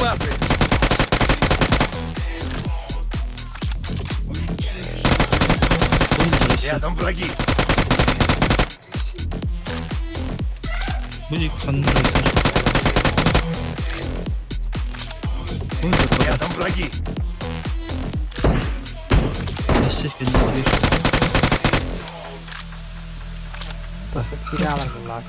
базы! Рядом враги! Будет фонарик. Рядом враги! Kiralarım lan.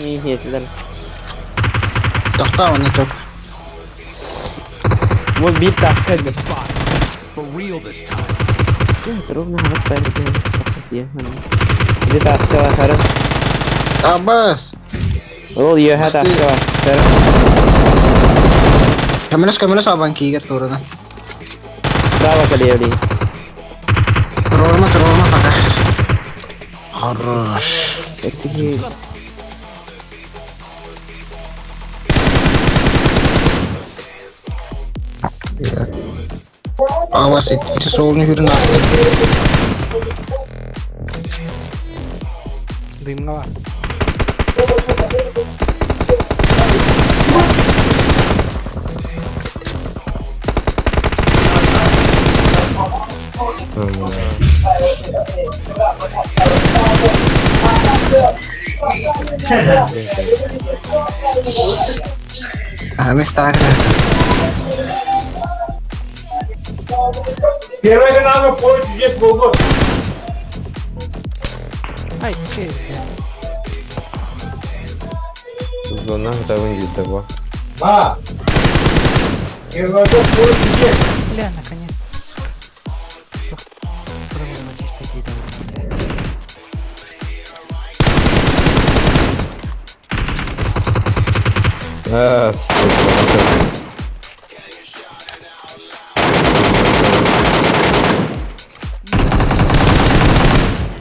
มีเหตุกัน Tahta mı ne çok? bu bir dakika For real this time. terus nah harus balik ke ya jadi taska harus Abbas! oh iya ha Pasti. taska harus Kamilas abang kikir turun. berapa kali ya di Turun pakai. Harus. Peki Iya. Awas itu soalnya udah nak. Duyum nga var. Amis tak. Ay şey. zona второй где-то во Бля, наконец-то. Сука. Проводила чисто какие-то.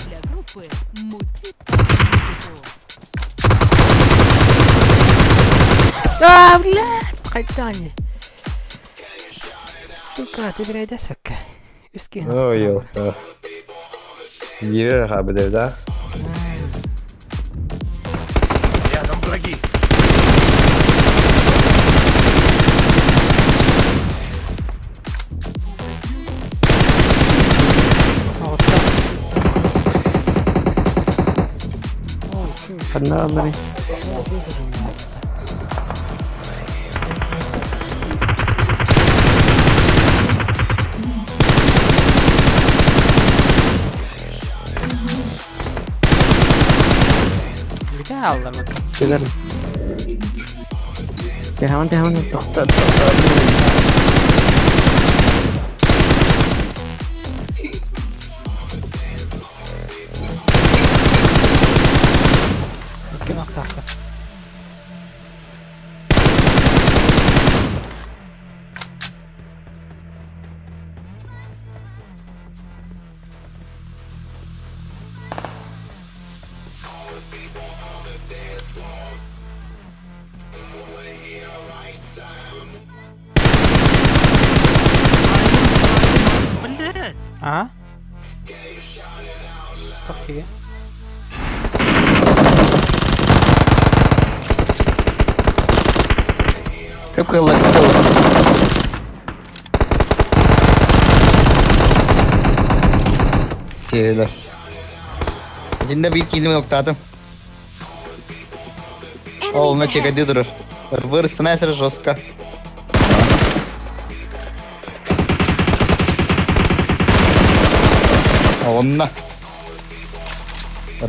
Для группы Мутит музыку. Блядь! Кайтане. Сука, ты блядь, sökkä. Üstkin. oh yok girer abi de Рядом враги! kenal dari Bir daha aldım. Dengar. Tehawan tok. İki noktası. Aha. Çok iyi. Kıpkırlık. Geliyor. İçinde bir kilimi noktadım. Oğluna çekedi durur. Вырастная сразу жестко. Onunla.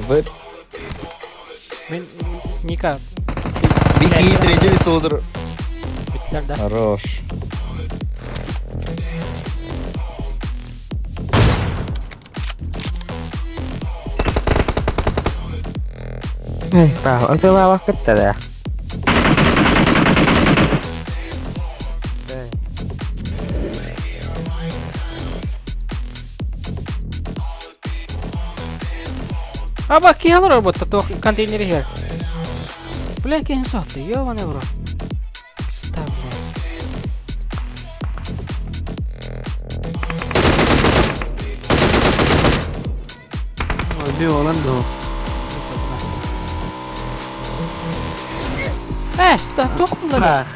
Vır. Ben Nika. Bir iyi dereceli soğudur. Bitler de. Хорош. Tahu itu bawah kecil ya. Баки алар робота то контейнери here. Бля, кен сохты, ёбаный в рот. Став, блядь. Abi volando. Sta, tocca.